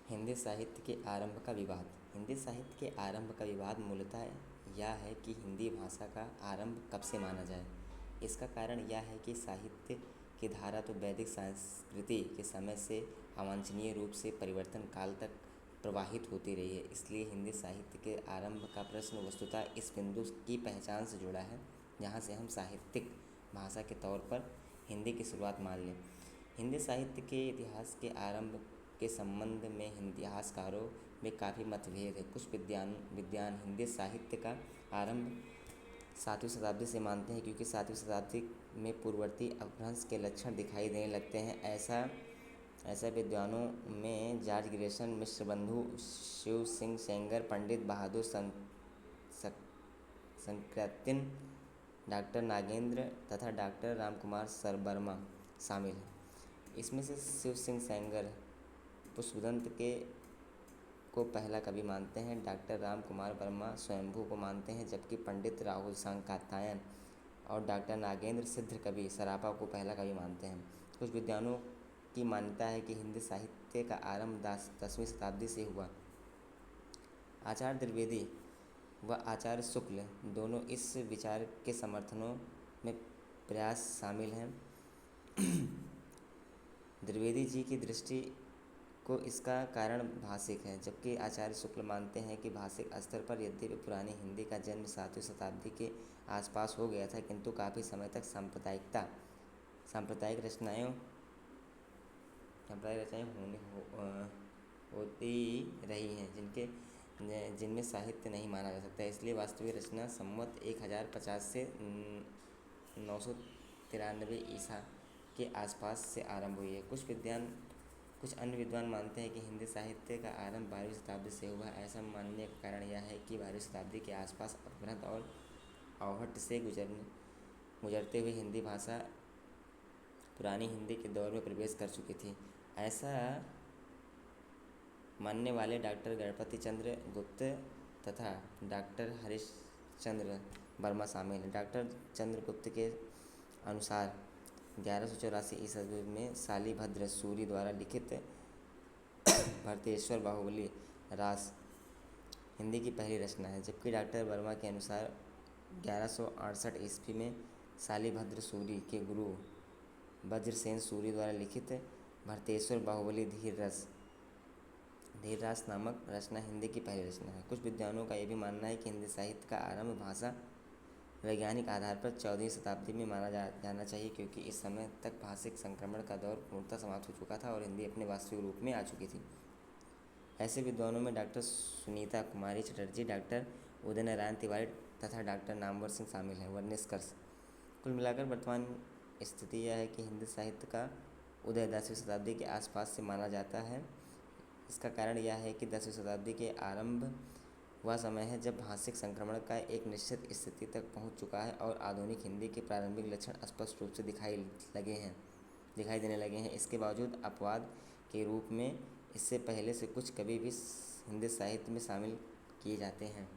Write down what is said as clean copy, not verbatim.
हिंदी साहित्य के आरंभ का विवाद। हिंदी साहित्य के आरंभ का विवाद मूलतः यह है कि हिंदी भाषा का आरंभ कब से माना जाए। इसका कारण यह है कि साहित्य की धारा तो वैदिक संस्कृति के समय से अवांछनीय रूप से परिवर्तन काल तक प्रवाहित होती रही है। इसलिए हिंदी साहित्य के आरंभ का प्रश्न वस्तुतः इस बिंदु की पहचान से जुड़ा है जहाँ से हम साहित्यिक भाषा के तौर पर हिंदी की शुरुआत मान लें। हिंदी साहित्य के इतिहास के आरंभ के संबंध में इतिहासकारों में काफ़ी मतभेद है। कुछ विद्वान हिंदी साहित्य का आरंभ 7वीं शताब्दी से मानते हैं, क्योंकि 7वीं शताब्दी में पूर्ववर्ती अपभ्रंश के लक्षण दिखाई देने लगते हैं। ऐसा विद्वानों में जॉर्ज ग्रेसन, मिश्र बंधु, शिव सिंह सेंगर, पंडित बहादुर संकृतिन, डॉक्टर नागेंद्र तथा डॉक्टर रामकुमार सरबर्मा शामिल हैं। इसमें से शिव सिंह सेंगर पुष्पदंत को पहला कवि मानते हैं। डॉक्टर रामकुमार वर्मा स्वयंभू को मानते हैं, जबकि पंडित राहुल सांकातायन और डॉक्टर नागेंद्र सिद्ध कवि सरापा को पहला कवि मानते हैं। कुछ विद्वानों की मान्यता है कि हिंदी साहित्य का आरंभ 10वीं शताब्दी से हुआ। आचार्य द्विवेदी व आचार्य शुक्ल दोनों इस विचार के समर्थनों में प्रयास शामिल हैं। द्विवेदी जी की दृष्टि को इसका कारण भाषिक है, जबकि आचार्य शुक्ल मानते हैं कि भाषिक स्तर पर यद्यपि पुरानी हिंदी का जन्म 7वीं शताब्दी के आसपास हो गया था, किंतु काफ़ी समय तक सांप्रदायिक रचनाएं होती रही हैं, जिनमें साहित्य नहीं माना जा सकता। इसलिए वास्तविक रचना संवत 1050 से 993 ईसा के आसपास से आरंभ हुई है। कुछ अन्य विद्वान मानते हैं कि हिंदी साहित्य का आरंभ 12वीं शताब्दी से हुआ। ऐसा मानने का कारण यह है कि 12वीं शताब्दी के आसपास अपभ्रंश और अवहट्ट से गुजरते हुए हिंदी भाषा पुरानी हिंदी के दौर में प्रवेश कर चुकी थी। ऐसा मानने वाले डॉक्टर गणपति चंद्र गुप्त तथा डॉक्टर हरिश्चंद्र वर्मा शामिल हैं। डॉक्टर चंद्रगुप्त के अनुसार 1184 ईस्वी में शालिभद्र सूरि द्वारा लिखित भरतेश्वर बाहुबली रास हिंदी की पहली रचना है, जबकि डॉक्टर वर्मा के अनुसार 1168 ईस्वी में शालिभद्र सूरि के गुरु वज्रसेन सूरि द्वारा लिखित भरतेश्वर बाहुबली धीर रास नामक रचना हिंदी की पहली रचना है। कुछ विद्वानों का यह भी मानना है कि हिंदी साहित्य का आरंभ भाषा वैज्ञानिक आधार पर 14वीं शताब्दी में माना जाना चाहिए, क्योंकि इस समय तक भाषिक संक्रमण का दौर पूर्णतः समाप्त हो चुका था और हिंदी अपने वास्तविक रूप में आ चुकी थी। ऐसे विद्वानों में डॉक्टर सुनीता कुमारी चटर्जी, डॉक्टर उदय नारायण तिवारी तथा डॉक्टर नामवर सिंह शामिल हैं। निष्कर्ष: कुल मिलाकर वर्तमान स्थिति यह है कि हिंदी साहित्य का उदय 10वीं शताब्दी के आसपास से माना जाता है। इसका कारण यह है कि 10वीं शताब्दी के आरंभ वह समय है जब भाषिक संक्रमण का एक निश्चित स्थिति तक पहुंच चुका है और आधुनिक हिंदी के प्रारंभिक लक्षण स्पष्ट रूप से दिखाई देने लगे हैं। इसके बावजूद अपवाद के रूप में इससे पहले से कुछ कवि भी हिंदी साहित्य में शामिल किए जाते हैं।